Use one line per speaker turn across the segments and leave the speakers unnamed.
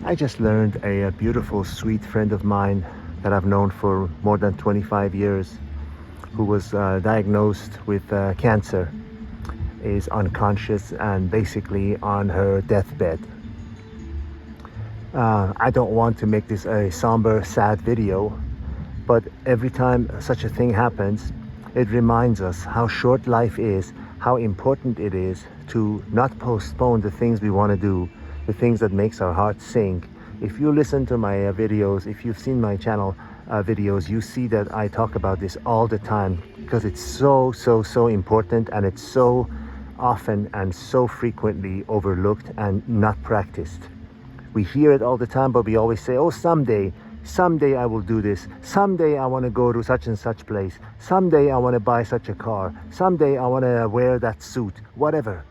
I just learned a beautiful, sweet friend of mine that I've known for more than 25 years, who was diagnosed with cancer, is unconscious and basically on her deathbed. I don't want to make this a somber, sad video, but every time such a thing happens, it reminds us how short life is, how important it is to not postpone the things we want to do, the things that makes our heart sing. If you listen to my videos, if you've seen my channel videos, you see that I talk about this all the time because it's so important, and it's so often and so frequently overlooked and not practiced. We hear it all the time, but we always say, oh, someday I will do this. Someday I want to go to such and such place. Someday I want to buy such a car. Someday I want to wear that suit, whatever.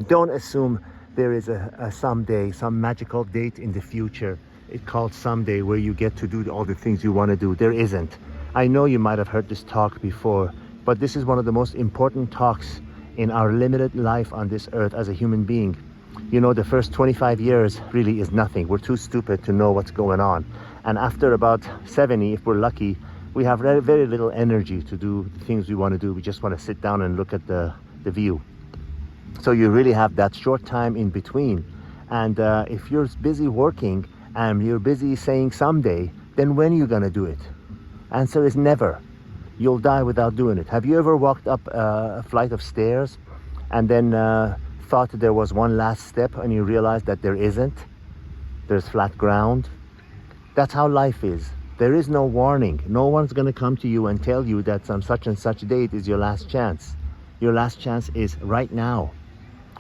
Don't assume there is a someday, some magical date in the future. It's called someday, where you get to do all the things you want to do. There isn't. I know you might have heard this talk before, but this is one of the most important talks in our limited life on this earth as a human being. You know, the first 25 years really is nothing. We're too stupid to know what's going on. And after about 70, if we're lucky, we have very little energy to do the things we want to do. We just want to sit down and look at the view. So you really have that short time in between. And if you're busy working and you're busy saying someday, then when are you going to do it? Answer is never. You'll die without doing it. Have you ever walked up a flight of stairs and then thought that there was one last step and you realized that there isn't? There's flat ground. That's how life is. There is no warning. No one's going to come to you and tell you that on such and such date is your last chance. Your last chance is right now.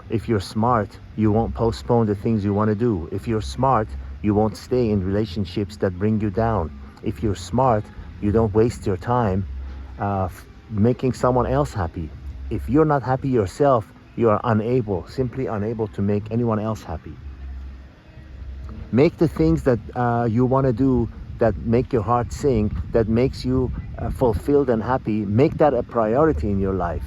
If you're smart, you won't postpone the things you want to do. If you're smart, you won't stay in relationships that bring you down. If you're smart, you don't waste your time making someone else happy. If you're not happy yourself, you are simply unable to make anyone else happy. Make the things that you want to do, that make your heart sing, that makes you fulfilled and happy. Make that a priority in your life.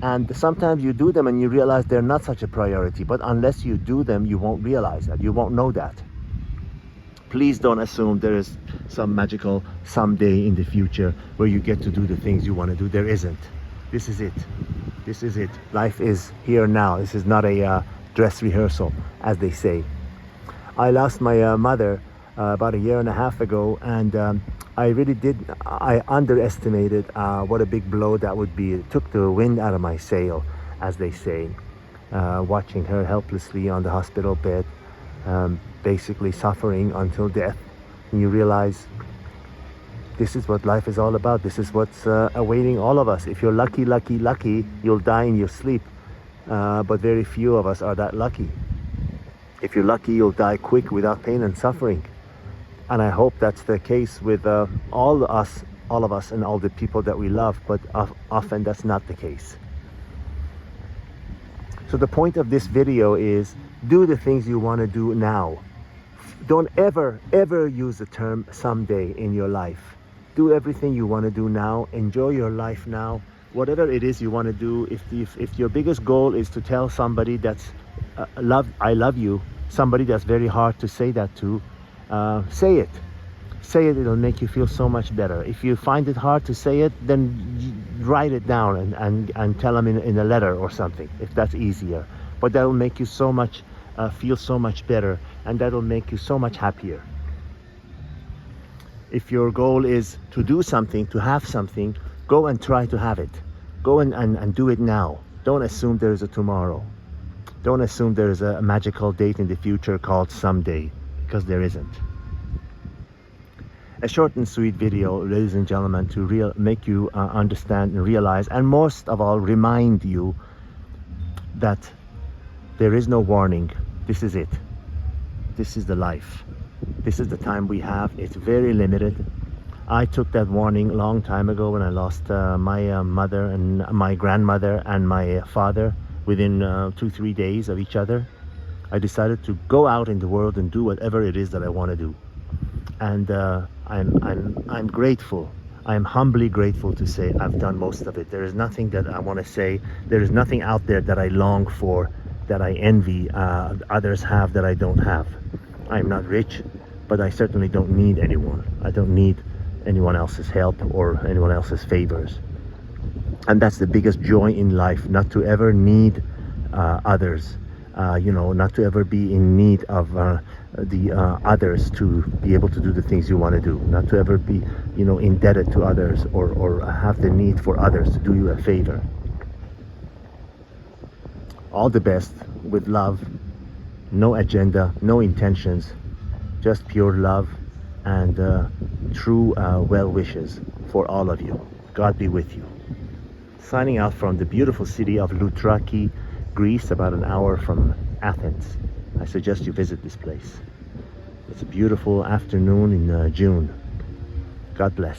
And sometimes you do them and you realize they're not such a priority, but unless you do them, you won't realize that. You won't know that. Please don't assume there is some magical someday in the future where you get to do the things you want to do. There isn't. This is it. This is it. Life is here now. This is not a dress rehearsal, as they say. I lost my mother about 1.5 years ago, and I underestimated what a big blow that would be. It took the wind out of my sail, as they say. Watching her helplessly on the hospital bed, basically suffering until death. And you realize this is what life is all about. This is what's awaiting all of us. If you're lucky, you'll die in your sleep. But very few of us are that lucky. If you're lucky, you'll die quick without pain and suffering. And I hope that's the case with all of us and all the people that we love, but often that's not the case. So the point of this video is, do the things you want to do now. Don't ever use the term someday in your life. Do everything you want to do now. Enjoy your life now. Whatever it is you want to do, if your biggest goal is to tell somebody that's I love you, somebody that's very hard to say that to, say it. Say it, it'll make you feel so much better. If you find it hard to say it, then write it down and tell them in a letter or something, if that's easier. But that'll make you so much, feel so much better, and that'll make you so much happier. If your goal is to do something, to have something, go and try to have it. Go and do it now. Don't assume there's a tomorrow. Don't assume there's a magical date in the future called someday, because there isn't. A short and sweet video, ladies and gentlemen, to make you understand and realize, and most of all, remind you that there is no warning. This is it. This is the life. This is the time we have. It's very limited. I took that warning a long time ago when I lost my mother and my grandmother and my father within 2-3 days of each other. I decided to go out in the world and do whatever it is that I want to do. And I'm grateful. I'm humbly grateful to say I've done most of it. There is nothing that I want to say. There is nothing out there that I long for, that I envy others have that I don't have. I am not rich, but I certainly don't need anyone. I don't need anyone else's help or anyone else's favors. And that's the biggest joy in life, not to ever need others, not to ever be in need of the others to be able to do the things you want to do, not to ever be, indebted to others or have the need for others to do you a favor. All the best with love, no agenda, no intentions, just pure love and true well wishes for all of you. God be with you. Signing out from the beautiful city of Loutraki, Greece, about an hour from Athens. I suggest you visit this place. It's a beautiful afternoon in June. God bless.